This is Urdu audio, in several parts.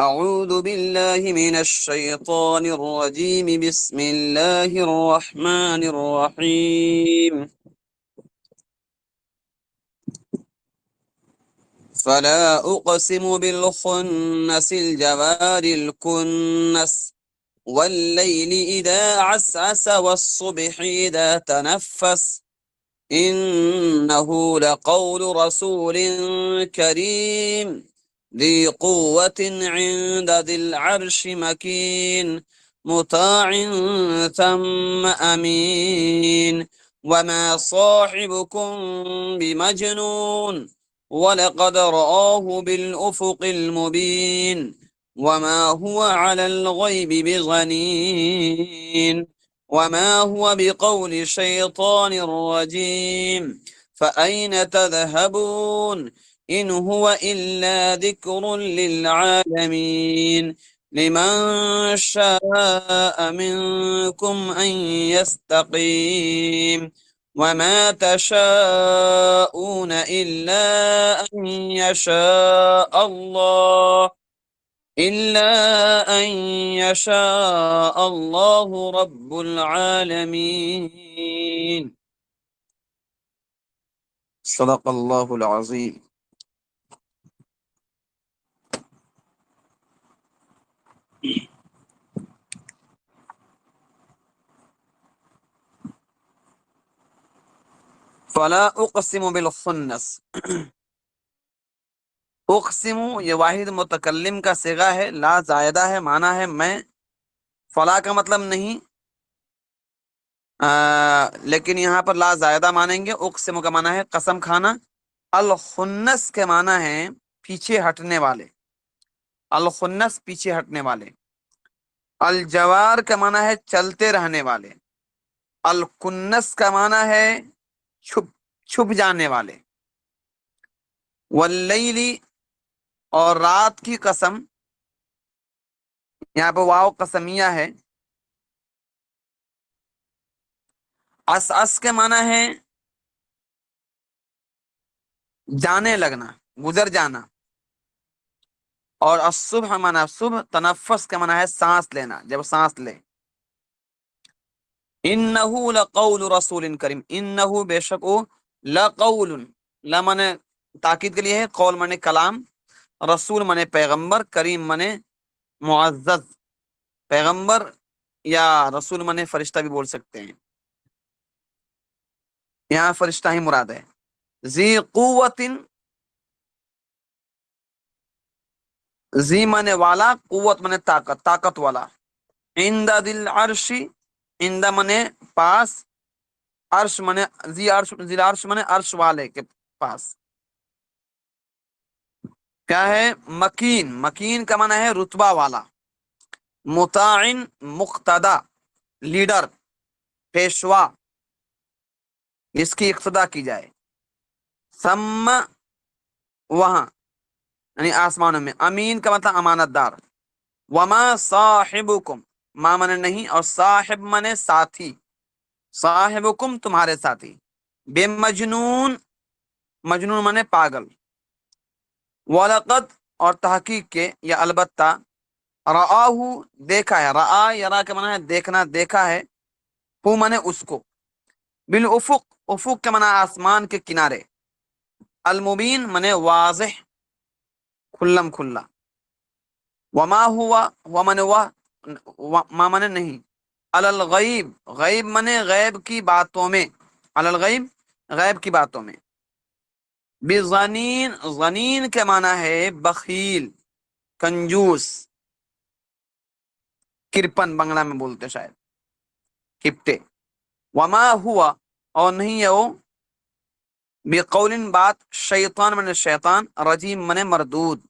أعوذ بالله من الشيطان الرجيم بسم الله الرحمن الرحيم فلا أقسم بالخنس الجوار الكنس والليل إذا عسعس والصبح إذا تنفس إنه لقول رسول كريم ذي قوة عند ذي العرش مكين مطاع ثم أمين وما صاحبكم بمجنون ولقد رآه بالأفق المبين وما هو على الغيب بضنين وما هو بقول شيطان رجيم فأين تذهبون إن هو إلا ذكر للعالمين لمن شاء منكم أن يستقيم وما تشاءون إلا أن يشاء الله أن يشاء الله رب العالمين صدق الله العظيم. فلا اقسم بالخنس. اقسم یہ واحد متکلم کا صیغہ ہے، لا زائدہ ہے، معنی ہے میں. فلا کا مطلب نہیں، لیکن یہاں پر لا زائدہ مانیں گے. اقسم کا معنی ہے قسم کھانا. الخنس کے معنی ہے پیچھے ہٹنے والے. الخنس پیچھے ہٹنے والے. الجوار کا معنی ہے چلتے رہنے والے. الکنس کا معنی ہے چھپ جانے والے. واللیلی اور رات کی قسم، یہاں پہ واو قسمیہ ہے. اس کے معنی ہے جانے لگنا، گزر جانا. اور الصبح معنی صبح. تنفس کے معنی ہے سانس لینا، جب سانس لے. انہ لقول رسول کریم. انہ بے شک او لقول، لا معنی تاکید کے لیے ہے، قول معنی کلام، رسول معنی پیغمبر، کریم معنی معزز. پیغمبر یا رسول معنی فرشتہ بھی بول سکتے ہیں، یہاں فرشتہ ہی مراد ہے. ذی قوت، ذی معنی والا، قوت معنی طاقت، طاقت والا. عند ذی العرش، عند معنی پاس، عرش معنی ذی عرش، ذی العرش معنی عرش والے کے پاس. کیا ہے؟ مکین. مکین کا معنی ہے رتبہ والا. مطاعن مقتدا، لیڈر، پیشوا، جس کی اقتدا کی جائے. ثم وہاں یعنی آسمانوں میں. امین کا مطلب امانت دار. وما صاحبکم، ما معنی نہیں، اور صاحب معنی ساتھی. صاحبکم تمہارے ساتھی. بے مجنون، مجنون معنی پاگل. وَلَقَدْ اور تحقیق کے یا البتہ، رآہ دیکھا ہے. رآ یرا کے معنی ہے دیکھنا، دیکھا ہے. ہو معنی اس کو. بالافق، افق کے معنی آسمان کے کنارے. المبین معنی واضح، کھلم کھلا. وما ہوا، ہوا معنی ما معنی نہیں. علی الغیب، غیب معنی غیب کی باتوں میں. علی الغیب غیب کی باتوں میں. بظنین، ظنین کے معنی ہے بخیل، کنجوس، کرپن بنگلہ میں بولتے شاید، کپٹے. وما ہوا اور نہیں ہے وہ، بقول بات، شیطان من شیطان، رجیم من مردود.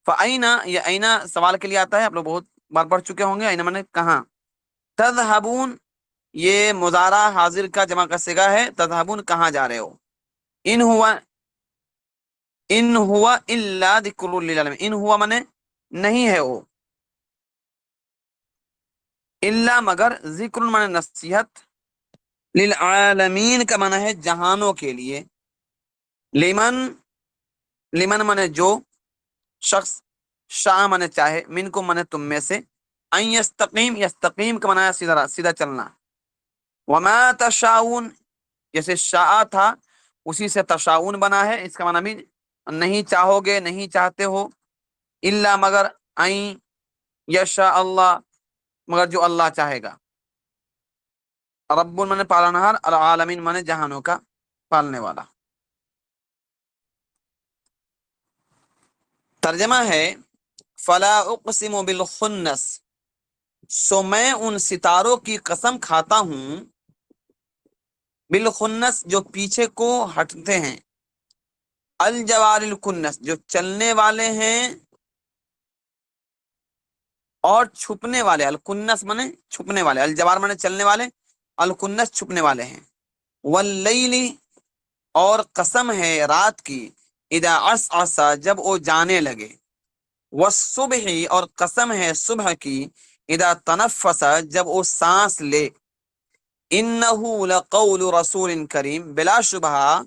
فَأَيْنَ یہ اینا سوال کے لیے آتا ہے، آپ لوگ بہت بار پڑھ چکے ہوں گے. اینا من کہاں. تذہبون یہ مضارع حاضر کا جمع کا صیغہ ہے. تذہبون کہاں جا رہے ہو. ان ہوا الا ذکر للعالمین. ان ہوا من نہیں ہے وہ، الا مگر، ذکر من نصیحت، للعالمین کا معنی ہے جہانوں کے لیے. لمن، لمن من جو شخص، شاء مانے چاہے، منکم مانے تم میں سے، ان یستقیم، یستقیم کا مانا ہے سیدھا سیدھا چلنا، وما تشاؤون جیسے شاء تھا اسی سے تشاؤن بنا ہے، اس کا معنی بھی نہیں چاہو گے، نہیں چاہتے ہو، الا مگر، این یشاء اللہ مگر جو اللہ چاہے گا، رب من پالنہار، العالمین من جہانوں کا پالنے والا۔ ترجمہ ہے فلا اقسم بالخنس، سو میں ان ستاروں کی قسم کھاتا ہوں، بالخنس جو پیچھے کو ہٹتے ہیں، الجوار الکنس جو چلنے والے ہیں اور چھپنے والے، الکنس منے چھپنے والے، الجوار منے چلنے والے، الکنس چھپنے والے ہیں، واللیل اور قسم ہے رات کی، اذا عسعس جب وہ جانے لگے، والصبح اور قسم ہے صبح کی، اذا تنفس جب وہ سانس لے، انہ لقول رسول کریم، بلا شبہ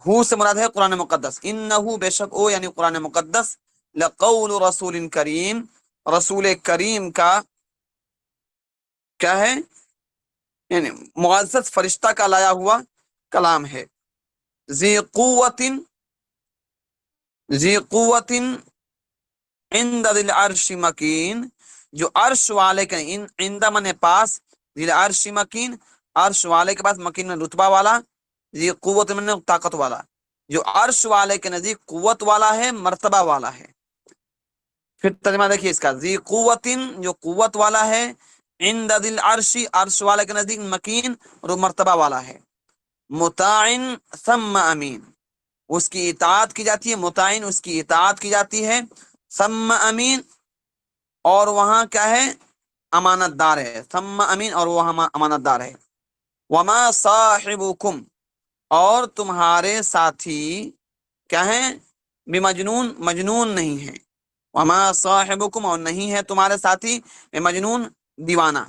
ہو سے مراد ہے قرآن مقدس، انہ بے شک او یعنی قرآن مقدس، لقول رسول کریم رسول کریم کا کیا ہے، یعنی معزز فرشتہ کا لایا ہوا کلام ہے، ذی قوت، ذی قوت عند ذی العرش مکین، جو عرش والے کے عند من پاس، ذی العرش مکین عرش والے کے پاس، مکین میں رتبہ والا، ذی قوت من طاقت والا، جو عرش والے کے نزدیک قوت والا ہے، مرتبہ والا ہے۔ پھر ترجمہ دیکھیے اس کا، ذی قوت جو قوت والا ہے، عند ذی العرش عرش والے کے نزدیک، مکین اور وہ مرتبہ والا ہے، مطاع ثم امین، اس کی اطاعت کی جاتی ہے، مطاعن اس کی اطاعت کی جاتی ہے، ثم امین اور وہاں کیا ہے، امانت دار ہے، ثم امین اور وہاں امانت دار ہے، وما صاحبکم اور تمہارے ساتھی کیا ہیں، بمجنون مجنون نہیں ہے، وما صاحبکم اور نہیں ہے تمہارے ساتھی بمجنون دیوانہ،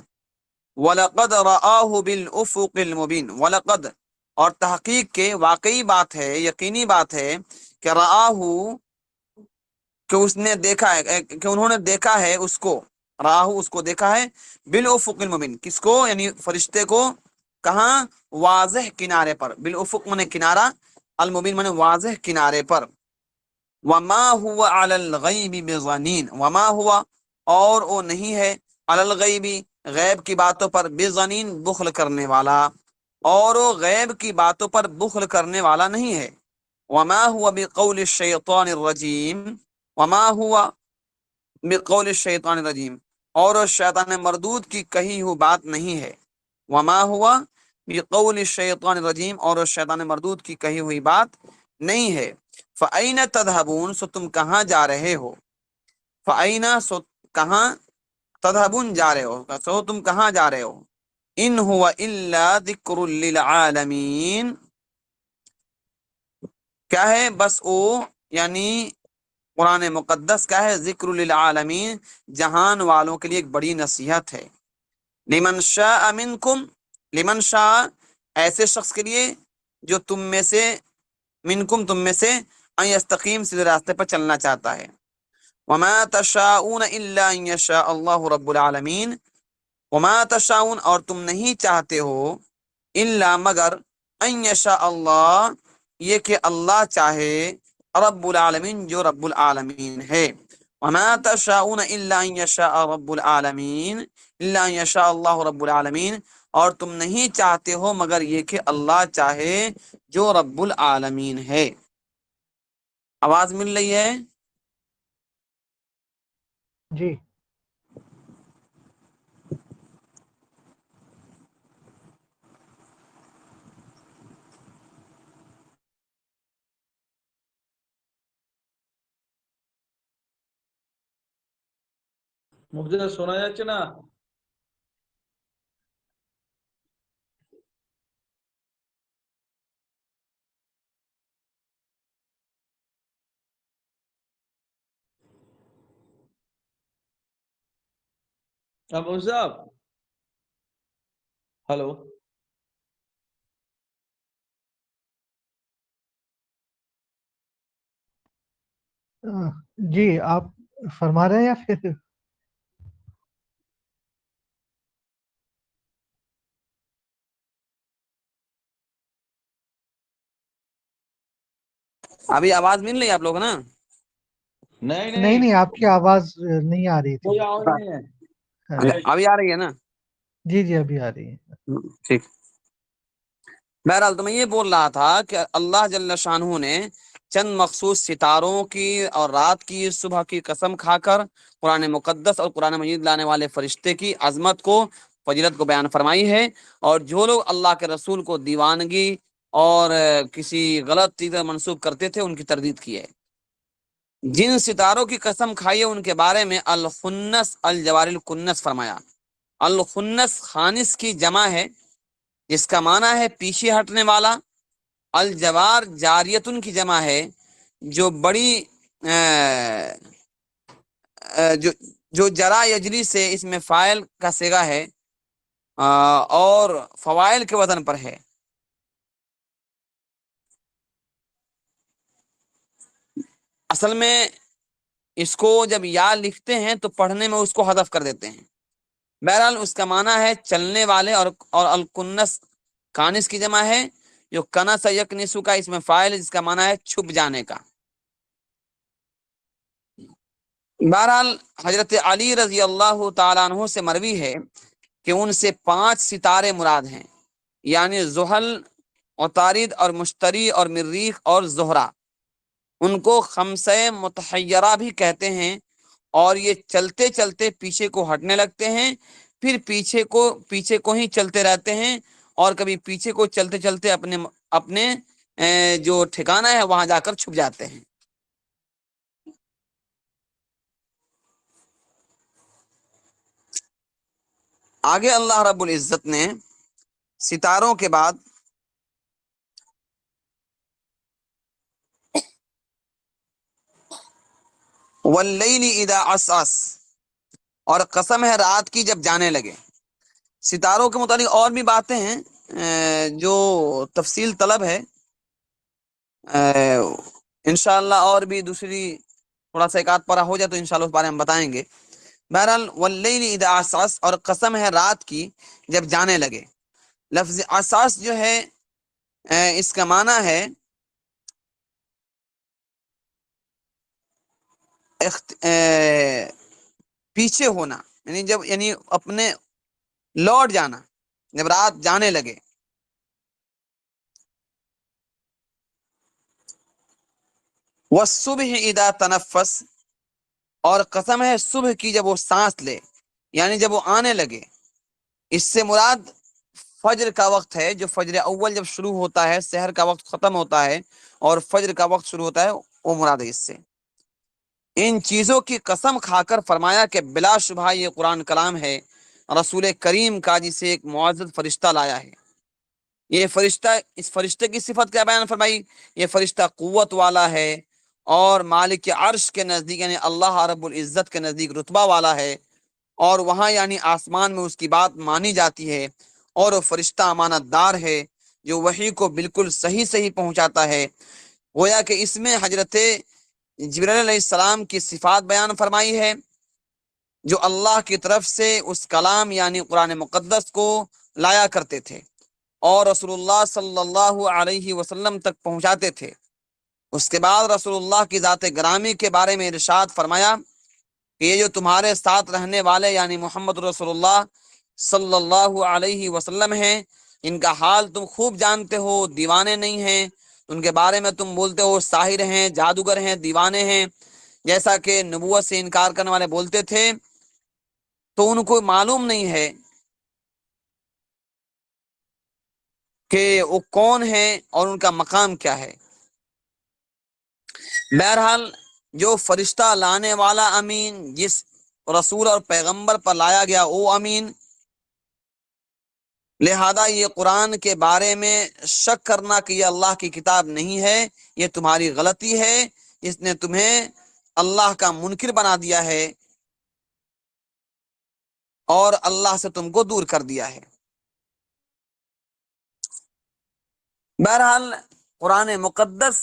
وَلَقَدْ رَآهُ بِالْأُفُقِ الْمُبِينِ، وَلَقَدْ اور تحقیق کے، واقعی بات ہے، یقینی بات ہے کہ رآہ کہ اس نے دیکھا ہے، کہ انہوں نے دیکھا ہے اس کو، راہ اس کو دیکھا ہے، بالافق المبین کس کو، یعنی فرشتے کو، کہاں، واضح کنارے پر، بالافق من کنارہ، المبین من واضح کنارے پر، وما هو علی الغیب بظنین، وما ہوا اور وہ نہیں ہے، علی الغیب غیب کی باتوں پر، بظنین بخل کرنے والا، اور وہ غیب کی باتوں پر بخل کرنے والا نہیں ہے، وما هو بقول الشیطان الرجیم، وما ہوا بقول الشیطان الرجیم اور شیطان مردود کی کہی ہوئی بات نہیں ہے، وما ہوا بقول الشیطان الرجیم اور شیطان مردود کی کہی ہوئی بات نہیں ہے، فأین تذهبون سو تم کہاں جا رہے ہو، فأین سو کہاں، تذهبون جا رہے ہو، سو تم کہاں جا رہے ہو، ان هو الا ذکر للعالمین کیا ہے، بس او یعنی قرآن مقدس کا ہے، ذکر للعالمین جہان والوں کے لیے ایک بڑی نصیحت ہے، لمن شاء منکم، لمن شاء ایسے شخص کے لیے جو تم میں سے، منکم تم میں سے، ان یستقیم سیدھے راستے پر چلنا چاہتا ہے، وما تشاؤون الا ان یشاء اللہ رب العالمین، وما تشاؤون اور تم نہیں چاہتے ہو، الا مگر، ان یشاء اللہ یہ کہ اللہ چاہے، رب العالمین جو رب العالمین ہے، وما تشاؤون الا ان یشاء رب العالمین، الا ان یشاء اللہ رب العالمین اور تم نہیں چاہتے ہو مگر یہ کہ اللہ چاہے جو رب العالمین ہے۔ آواز مل رہی ہے؟ جی মুখে শোনা যাচ্ছে না? আবু সাহেব, হ্যালো। جی آپ فرما رہے ہیں یا پھر ابھی آواز مل رہی ہے آپ لوگ نا؟ نہیں نہیں نہیں نہیں آپ کی آواز نہیں آ رہی تھی کوئی آواز نہیں ہے. ہاں، ابھی آ رہی ہے نا؟ جی جی ابھی آ رہی ہے. ٹھیک. بہرحال تو میں یہ بول رہا تھا کہ اللہ جل شانہ نے چند مخصوص ستاروں کی اور رات کی صبح کی قسم کھا کر قرآن مقدس اور قرآن مجید لانے والے فرشتے کی عظمت کو، فضیلت کو بیان فرمائی ہے. اور جو لوگ اللہ کے رسول کو دیوانگی اور کسی غلط چیز منسوب کرتے تھے ان کی تردید کی ہے. جن ستاروں کی قسم کھائی ہے ان کے بارے میں الخنس الجوار الکنس فرمایا. الخنس خانس کی جمع ہے جس کا معنی ہے پیچھے ہٹنے والا. الجوار جاریتن کی جمع ہے جو بڑی جو جرا یجری سے اس میں فاعل کا صیغہ ہے اور فوائل کے وزن پر ہے. اصل میں اس کو جب یا لکھتے ہیں تو پڑھنے میں اس کو حذف کر دیتے ہیں. بہرحال اس کا معنی ہے چلنے والے، اور الکنس کانس کی جمع ہے جو کنس یکنسو کا اس میں فاعل ہے جس کا معنی ہے چھپ جانے کا. بہرحال حضرت علی رضی اللہ تعالیٰ عنہ سے مروی ہے کہ ان سے 5 ستارے مراد ہیں، یعنی زحل، عطارد اور مشتری اور مریخ اور زہرہ. ان کو خمسہ متحیرہ بھی کہتے ہیں، اور یہ چلتے چلتے پیچھے کو ہٹنے لگتے ہیں، پھر پیچھے کو ہی چلتے رہتے ہیں، اور کبھی پیچھے کو چلتے چلتے اپنے جو ٹھکانہ ہے وہاں جا کر چھپ جاتے ہیں. آگے اللہ رب العزت نے ستاروں کے بعد واللیل اذا عسعس، اور قسم ہے رات کی جب جانے لگے. ستاروں کے متعلق اور بھی باتیں ہیں جو تفصیل طلب ہے، انشاءاللہ اور بھی دوسری تھوڑا سا ایک آدھ پارہ ہو جائے تو انشاءاللہ اس بارے میں بتائیں گے. بہرحال واللیل اذا عسعس، اور قسم ہے رات کی جب جانے لگے. لفظ عسعس جو ہے اس کا معنی ہے پیچھے ہونا، یعنی اپنے لوٹ جانا جب رات جانے لگے. والصبح اذا تنفس، اور قسم ہے صبح کی جب وہ سانس لے، یعنی جب وہ آنے لگے. اس سے مراد فجر کا وقت ہے، جو فجر اول جب شروع ہوتا ہے، سحر کا وقت ختم ہوتا ہے اور فجر کا وقت شروع ہوتا ہے، وہ مراد ہے اس سے. ان چیزوں کی قسم کھا کر فرمایا کہ بلا شبہ یہ قرآن کلام ہے رسول کریم کا جسے ایک معزز فرشتہ لایا ہے. یہ فرشتہ، اس فرشتے کی صفت کیا بیان فرمائی؟ یہ فرشتہ قوت والا ہے اور مالک عرش کے نزدیک یعنی اللہ رب العزت کے نزدیک رتبہ والا ہے، اور وہاں یعنی آسمان میں اس کی بات مانی جاتی ہے. اور وہ فرشتہ امانت دار ہے جو وحی کو بالکل صحیح صحیح پہنچاتا ہے. گویا کہ اس میں حضرت جبرائیل علیہ السلام کی صفات بیان فرمائی ہے جو اللہ کی طرف سے اس کلام یعنی قرآن مقدس کو لایا کرتے تھے اور رسول اللہ صلی اللہ علیہ وسلم تک پہنچاتے تھے. اس کے بعد رسول اللہ کی ذات گرامی کے بارے میں ارشاد فرمایا کہ یہ جو تمہارے ساتھ رہنے والے یعنی محمد رسول اللہ صلی اللہ علیہ وسلم ہیں، ان کا حال تم خوب جانتے ہو، دیوانے نہیں ہیں. ان کے بارے میں تم بولتے ہو ساحر ہیں، جادوگر ہیں، دیوانے ہیں، جیسا کہ نبوت سے انکار کرنے والے بولتے تھے. تو ان کو معلوم نہیں ہے کہ وہ کون ہے اور ان کا مقام کیا ہے. بہرحال جو فرشتہ لانے والا امین، جس رسول اور پیغمبر پر لایا گیا وہ امین. لہذا یہ قرآن کے بارے میں شک کرنا کہ یہ اللہ کی کتاب نہیں ہے، یہ تمہاری غلطی ہے. اس نے تمہیں اللہ کا منکر بنا دیا ہے اور اللہ سے تم کو دور کر دیا ہے. بہرحال قرآن مقدس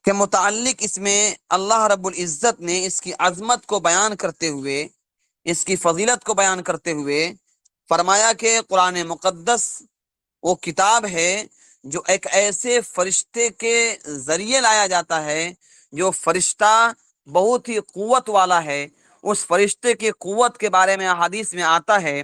کے متعلق اس میں اللہ رب العزت نے اس کی عظمت کو بیان کرتے ہوئے، اس کی فضیلت کو بیان کرتے ہوئے فرمایا کہ قرآن مقدس وہ کتاب ہے جو ایک ایسے فرشتے کے ذریعے لایا جاتا ہے جو فرشتہ بہت ہی قوت والا ہے۔ اس فرشتے کی قوت کے بارے میں حدیث میں آتا ہے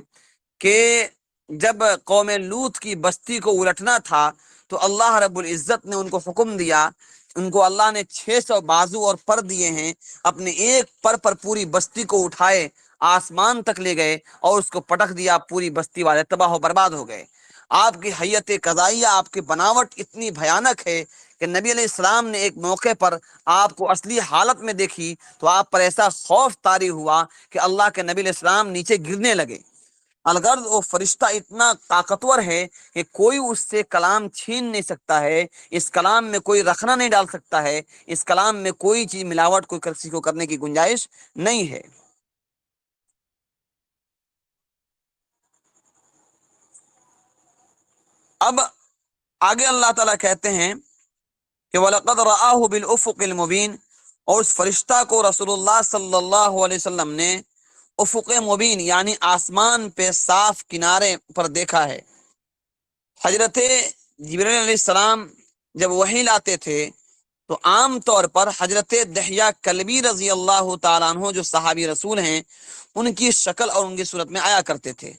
کہ جب قوم لوط کی بستی کو الٹنا تھا تو اللہ رب العزت نے ان کو حکم دیا، ان کو اللہ نے 600 بازو اور پر دیے ہیں، اپنے ایک پر پوری بستی کو اٹھائے، آسمان تک لے گئے اور اس کو پٹک دیا، پوری بستی والے تباہ و برباد ہو گئے۔ آپ کی حیت قضائیہ، آپ کی بناوٹ اتنی بھیانک ہے کہ نبی علیہ السلام نے ایک موقع پر آپ کو اصلی حالت میں دیکھی تو آپ پر ایسا خوف طاری ہوا کہ اللہ کے نبی علیہ السلام نیچے گرنے لگے۔ الغرض وہ فرشتہ اتنا طاقتور ہے کہ کوئی اس سے کلام چھین نہیں سکتا ہے، اس کلام میں کوئی رخنا نہیں ڈال سکتا ہے، اس کلام میں کوئی چیز ملاوٹ کوئی کسی کو کرنے کی گنجائش نہیں ہے۔ اب آگے اللہ تعالیٰ کہتے ہیں کہ وَلَقَدْ رَآهُ بِالْأُفُقِ الْمُبِينِ، اور اس فرشتہ کو رسول اللہ صلی اللہ علیہ وسلم نے افق مبین یعنی آسمان پہ صاف کنارے پر دیکھا ہے۔ حضرت جبرائیل علیہ السلام جب وحی لاتے تھے تو عام طور پر حضرت دحیہ کلبی رضی اللہ تعالیٰ عنہ جو صحابی رسول ہیں ان کی شکل اور ان کی صورت میں آیا کرتے تھے۔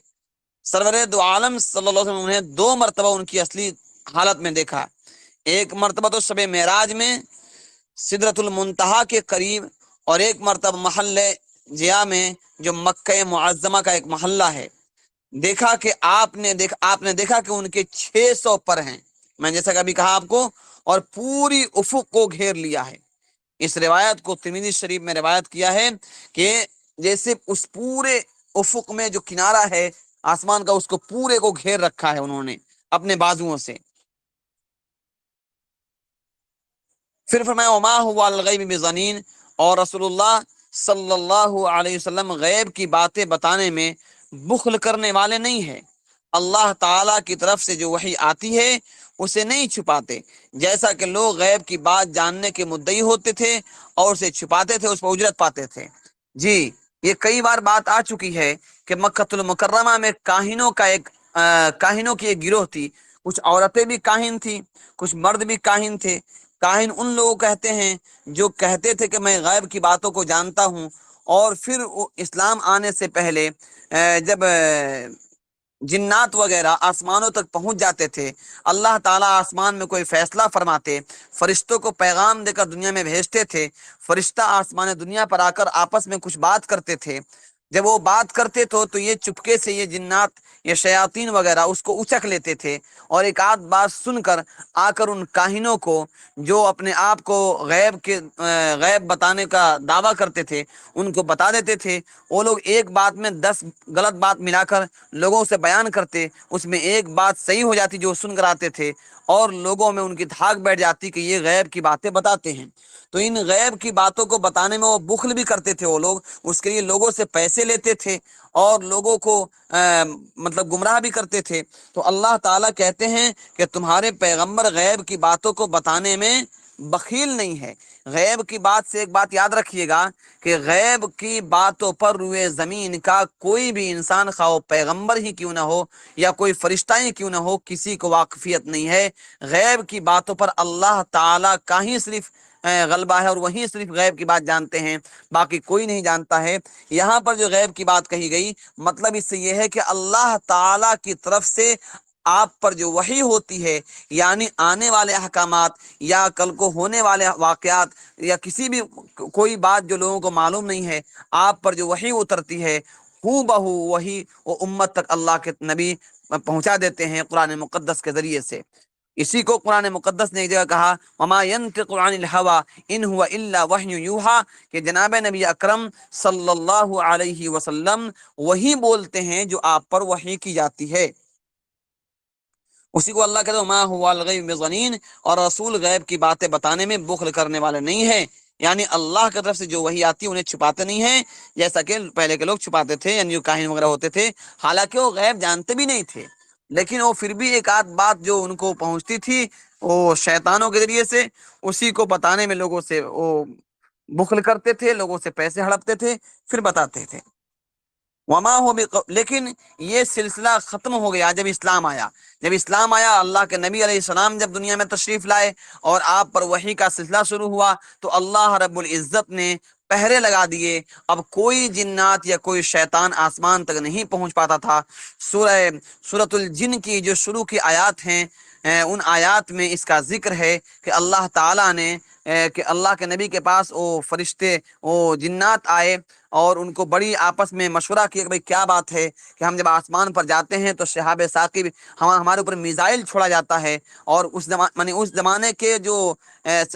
سرور دو عالم صلی اللہ علیہ وسلم نے 2 مرتبہ ان کی اصلی حالت میں دیکھا، ایک مرتبہ تو شب معراج میں سدرۃ المنتہا کے قریب، اور ایک مرتبہ محل جیا میں جو مکہ معظمہ کا ایک محلہ ہے۔ دیکھا کہ آپ نے دیکھا کہ ان کے 600 پر ہیں، میں جیسا کہ ابھی کہا آپ کو، اور پوری افق کو گھیر لیا ہے۔ اس روایت کو ترمذی شریف میں روایت کیا ہے کہ جیسے اس پورے افق میں جو کنارہ ہے آسمان کا، اس کو پورے کو گھیر رکھا ہے انہوں نے اپنے بازوؤں سے۔ پھر فرمایا وما هو الغیب بظنین، اور رسول اللہ صلی اللہ علیہ وسلم غیب کی باتیں بتانے میں بخل کرنے والے نہیں ہیں۔ اللہ تعالیٰ کی طرف سے جو وحی آتی ہے اسے نہیں چھپاتے، جیسا کہ لوگ غیب کی بات جاننے کے مدعی ہوتے تھے اور اسے چھپاتے تھے، اس پر اجرت پاتے تھے۔ جی یہ کئی بار بات آ چکی ہے کہ مکہ المکرمہ میں کاہنوں کی ایک گروہ تھی، کچھ عورتیں بھی کاہن تھیں، کچھ مرد بھی کاہن تھے۔ کاہن ان لوگوں کہتے ہیں جو کہتے تھے کہ میں غیب کی باتوں کو جانتا ہوں، اور پھر اسلام آنے سے پہلے جب جنات وغیرہ آسمانوں تک پہنچ جاتے تھے، اللہ تعالیٰ آسمان میں کوئی فیصلہ فرماتے، فرشتوں کو پیغام دے کر دنیا میں بھیجتے تھے، فرشتہ آسمان دنیا پر آ کر آپس میں کچھ بات کرتے تھے۔ جب وہ بات کرتے تو یہ چپکے سے یہ جنات یہ شیاطین وغیرہ اس کو اچک لیتے تھے، اور ایک آدھ بات سن کر آ کر ان کاہنوں کو جو اپنے آپ کو غیب بتانے کا دعویٰ کرتے تھے ان کو بتا دیتے تھے۔ وہ لوگ ایک بات میں 10 غلط بات ملا کر لوگوں سے بیان کرتے، اس میں ایک بات صحیح ہو جاتی جو سن کر آتے تھے، اور لوگوں میں ان کی دھاک بیٹھ جاتی کہ یہ غیب کی باتیں بتاتے ہیں۔ تو ان غیب کی باتوں کو بتانے میں وہ بخل بھی کرتے تھے، وہ لوگ اس کے لیے لوگوں سے پیسے لیتے تھے اور لوگوں کو مطلب گمراہ بھی کرتے تھے۔ تو اللہ تعالیٰ کہتے ہیں کہ تمہارے پیغمبر غیب کی باتوں کو بتانے میں بخیل نہیں ہے۔ غیب کی بات سے ایک بات یاد رکھیے گا کہ غیب کی باتوں پر روئے زمین کا کوئی بھی انسان، خواہ پیغمبر ہی کیوں نہ ہو یا کوئی فرشتہ ہی کیوں نہ ہو، کسی کو واقفیت نہیں ہے۔ غیب کی باتوں پر اللہ تعالیٰ کا ہی صرف غلبہ ہے، اور وہی صرف غیب کی بات جانتے ہیں، باقی کوئی نہیں جانتا ہے۔ یہاں پر جو غیب کی بات کہی گئی مطلب اس سے یہ ہے کہ اللہ تعالیٰ کی طرف سے آپ پر جو وحی ہوتی ہے، یعنی آنے والے احکامات یا کل کو ہونے والے واقعات یا کسی بھی کوئی بات جو لوگوں کو معلوم نہیں ہے، آپ پر جو وحی اترتی ہے ہو بہو وہی وہ امت تک اللہ کے نبی پہنچا دیتے ہیں قرآن مقدس کے ذریعے سے۔ اسی کو قرآن مقدس نے ایک جگہ کہا وما ينطق عن الهوى ان هو الا وحی یوحى، کہ جناب نبی اکرم صلی اللہ علیہ وسلم وہی بولتے ہیں جو آپ پر وحی کی جاتی ہے۔ اسی کو اللہ کہتے ہیں ما هو الغیب بظنین، اور رسول غیب کی باتیں بتانے میں بخل کرنے والے نہیں ہیں، یعنی اللہ کی طرف سے جو وحی آتی ہے انہیں چھپاتے نہیں ہیں، جیسا کہ پہلے کے لوگ چھپاتے تھے، یعنی جو کاہن وغیرہ ہوتے تھے، حالانکہ وہ غیب جانتے بھی نہیں تھے، لیکن وہ پھر بھی ایک آدھ بات جو ان کو پہنچتی تھی وہ شیطانوں کے ذریعے سے اسی کو بتانے میں لوگوں سے وہ بخل کرتے تھے، لوگوں سے پیسے ہڑپتے تھے، پھر بتاتے تھے۔ وما ہو لیکن یہ سلسلہ ختم ہو گیا جب اسلام آیا۔ جب اسلام آیا، اللہ کے نبی علیہ السلام جب دنیا میں تشریف لائے اور آپ پر وحی کا سلسلہ شروع ہوا، تو اللہ رب العزت نے پہرے لگا دیے۔ اب کوئی جنات یا کوئی شیطان آسمان تک نہیں پہنچ پاتا تھا۔ سورۃ الجن کی جو شروع کی آیات ہیں، ان آیات میں اس کا ذکر ہے کہ اللہ تعالیٰ نے کہ اللہ کے نبی کے پاس وہ فرشتے، وہ جنات آئے اور ان کو بڑی آپس میں مشورہ کیا کہ بھئی کیا بات ہے کہ ہم جب آسمان پر جاتے ہیں تو شہاب ثاقب ہمارے اوپر میزائل چھوڑا جاتا ہے، اور اس زمانے کے جو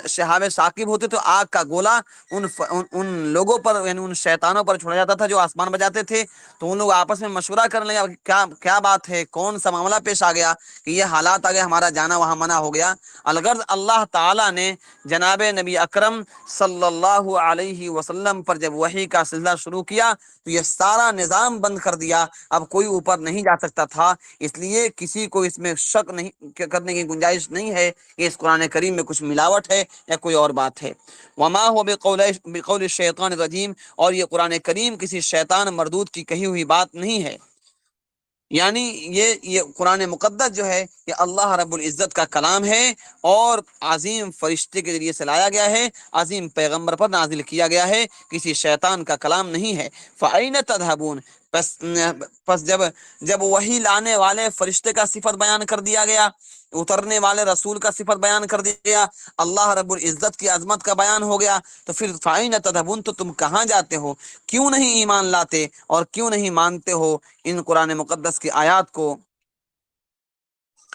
شہاب ثاقب ہوتے تو آگ کا گولا ان لوگوں پر، یعنی ان شیطانوں پر چھوڑا جاتا تھا جو آسمان بجاتے تھے۔ تو ان لوگ آپس میں مشورہ کرنے لگے کیا بات ہے، کون سا معاملہ پیش آ گیا کہ یہ حالات آ گئے، ہمارا جانا وہاں منع ہو گیا۔ الغرض اللہ تعالیٰ نے جناب نبی اکرم صلی اللہ علیہ وسلم پر جب وحی کا سلسلہ شروع کیا تو یہ سارا نظام بند کر دیا، اب کوئی اوپر نہیں جا سکتا تھا۔ اس لیے کسی کو اس میں شک نہیں کرنے کی گنجائش نہیں ہے کہ اس قرآن کریم میں کچھ ملاوٹ ہے یا کوئی اور بات ہے۔ وما ہو بقول الشیطان الرجیم، اور یہ قرآن کریم کسی شیطان مردود کی کہی ہوئی بات نہیں ہے، یعنی یہ قرآن مقدس جو ہے یہ اللہ رب العزت کا کلام ہے اور عظیم فرشتے کے ذریعے سے لایا گیا ہے، عظیم پیغمبر پر نازل کیا گیا ہے، کسی شیطان کا کلام نہیں ہے۔ فَأَيْنَ تَذْهَبُونَ، پس جب وہی لانے والے فرشتے کا صفت بیان کر دیا گیا، اترنے والے رسول کا صفت بیان کر دیا گیا، اللہ رب العزت کی عظمت کا بیان ہو گیا، تو پھر فَأَيْنَ تَذْهَبُونَ، تو تم کہاں جاتے ہو؟ کیوں نہیں ایمان لاتے اور کیوں نہیں مانتے ہو ان قرآن مقدس کی آیات کو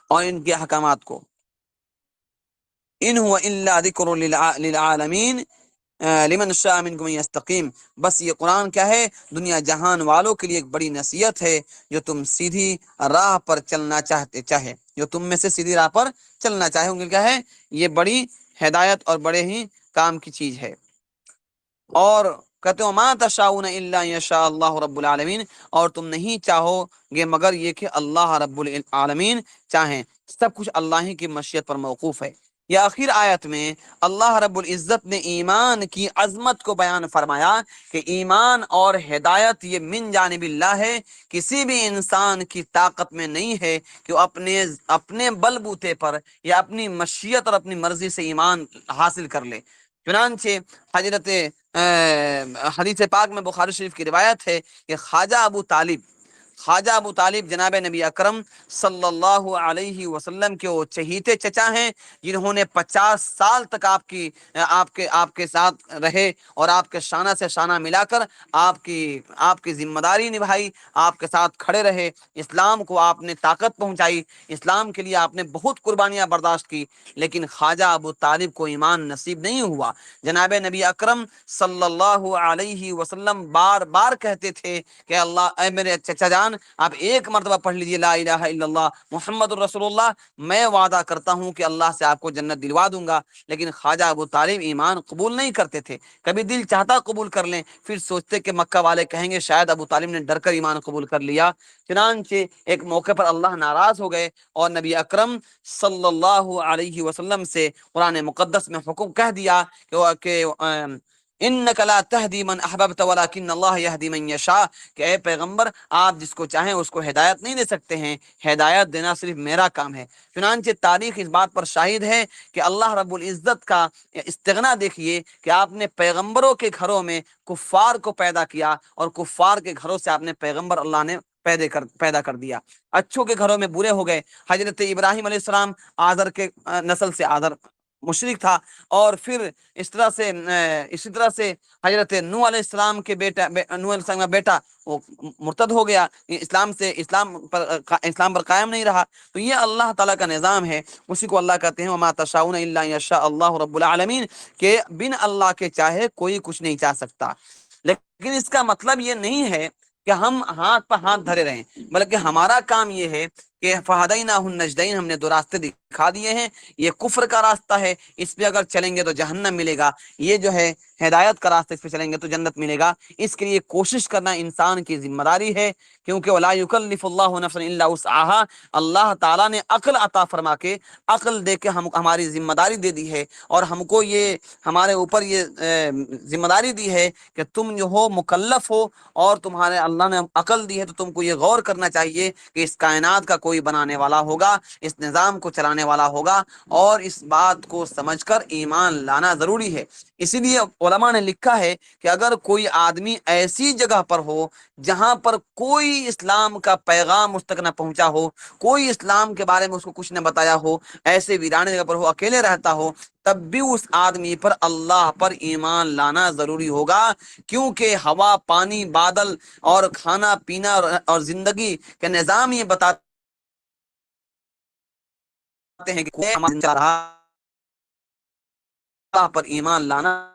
اور ان کے احکامات کو؟ ان هو الا ذکر للعالمین لمن شاء منکم ان یستقیم، بس یہ قرآن کیا ہے؟ دنیا جہان والوں کے لیے ایک بڑی نصیحت ہے، جو تم سیدھی راہ پر چلنا چاہے، جو تم میں سے سیدھی راہ پر چلنا چاہے ان کے کیا ہے؟ یہ بڑی ہدایت اور بڑے ہی کام کی چیز ہے۔ اور کہتے ہو ما تشاؤون الا ان یشاء اللہ رب العالمین، اور تم نہیں چاہو گے مگر یہ کہ اللہ رب العالمین چاہیں، سب کچھ اللہ ہی کی مشیت پر موقوف ہے۔ یہ آخر آیت میں اللہ رب العزت نے ایمان کی عظمت کو بیان فرمایا کہ ایمان اور ہدایت یہ من جانب اللہ ہے، کسی بھی انسان کی طاقت میں نہیں ہے کہ وہ اپنے بل بوتے پر یا اپنی مشیت اور اپنی مرضی سے ایمان حاصل کر لے۔ چنانچہ حدیث پاک میں بخاری شریف کی روایت ہے کہ خواجہ ابو طالب جناب نبی اکرم صلی اللہ علیہ وسلم کے وہ چہیتے چچا ہیں، جنہوں نے 50 سال تک آپ کے ساتھ رہے اور آپ کے شانہ سے شانہ ملا کر آپ کی ذمہ داری نبھائی، آپ کے ساتھ کھڑے رہے، اسلام کو آپ نے طاقت پہنچائی، اسلام کے لیے آپ نے بہت قربانیاں برداشت کی، لیکن خواجہ ابو طالب کو ایمان نصیب نہیں ہوا۔ جناب نبی اکرم صلی اللہ علیہ وسلم بار بار کہتے تھے کہ اے میرے چچا جان، آپ ایک مرتبہ پڑھ لیجئے لا الہ الا اللہ محمد الرسول اللہ، میں وعدہ کرتا ہوں کہ اللہ سے آپ کو جنت دلوا دوں گا۔ لیکن خواجہ ابو طالب ایمان قبول نہیں کرتے تھے، کبھی دل چاہتا قبول کر لیں، پھر سوچتے کہ مکہ والے کہیں گے شاید ابو طالب نے ڈر کر ایمان قبول کر لیا۔ چنانچہ ایک موقع پر اللہ ناراض ہو گئے اور نبی اکرم صلی اللہ علیہ وسلم سے قرآن مقدس میں حکم کہہ دیا کہ انک لا تہدی من احببت ولکن اللہ یہدی من یشاء، کہ اے پیغمبر آپ جس کو چاہیں اس کو ہدایت نہیں دے سکتے ہیں، ہدایت دینا صرف میرا کام ہے۔ چنانچہ تاریخ اس بات پر شاہد ہے کہ اللہ رب العزت کا استغنا دیکھیے کہ آپ نے پیغمبروں کے گھروں میں کفار کو پیدا کیا اور کفار کے گھروں سے آپ نے پیغمبر اللہ نے پیدا کر دیا۔ اچھوں کے گھروں میں برے ہو گئے۔ حضرت ابراہیم علیہ السلام آذر کے نسل سے، آذر مشرک تھا، اور پھر اسی طرح سے حضرت نوح علیہ السلام کے نوح علیہ السلام کا بیٹا وہ مرتد ہو گیا، اسلام پر قائم نہیں رہا۔ تو یہ اللہ تعالیٰ کا نظام ہے، اسی کو اللہ کہتے ہیں وما تشاؤون الا ان یشاء اللہ رب العالمین، کہ بن اللہ کے چاہے کوئی کچھ نہیں چاہ سکتا۔ لیکن اس کا مطلب یہ نہیں ہے کہ ہم ہاتھ پہ ہاتھ دھرے رہیں، بلکہ ہمارا کام یہ ہے کہ فہدیناہ النجدین، ہم نے دو راستے دکھا دیے ہیں، یہ کفر کا راستہ ہے، اس پہ اگر چلیں گے تو جہنم ملے گا، یہ جو ہے ہدایت کا راستہ، اس پہ چلیں گے تو جنت ملے گا۔ اس کے لیے کوشش کرنا انسان کی ذمہ داری ہے، کیونکہ ولا یکلف اللہ نفسا الا وسعها، اللہ تعالیٰ نے عقل عطا فرما کے، عقل دے کے ہماری ذمہ داری دے دی ہے، اور ہم کو یہ ہمارے اوپر یہ ذمہ داری دی ہے کہ تم جو ہو مکلف ہو، اور تمہارے اللہ نے عقل دی ہے تو تم کو یہ غور کرنا چاہیے کہ اس کائنات کا کوئی بنانے والا ہوگا، اس نظام کو چلانے والا ہوگا، اور اس بات کو سمجھ کر ایمان لانا ضروری ہے۔ اسی لیے علماء نے لکھا ہے کہ اگر کوئی آدمی ایسی جگہ پر ہو جہاں پر کوئی اسلام کا پیغام اس تک نہ پہنچا ہو، کوئی اسلام کے بارے میں اس کو کچھ نہ بتایا ہو، ایسے ویرانے جگہ پر ہو، اکیلے رہتا ہو، تب بھی اس آدمی پر اللہ پر ایمان لانا ضروری ہوگا، کیونکہ ہوا، پانی، بادل اور کھانا پینا اور زندگی کے نظام یہ بتاتے ہیں کہ کوئی ہمارا رہا، اللہ پر ایمان لانا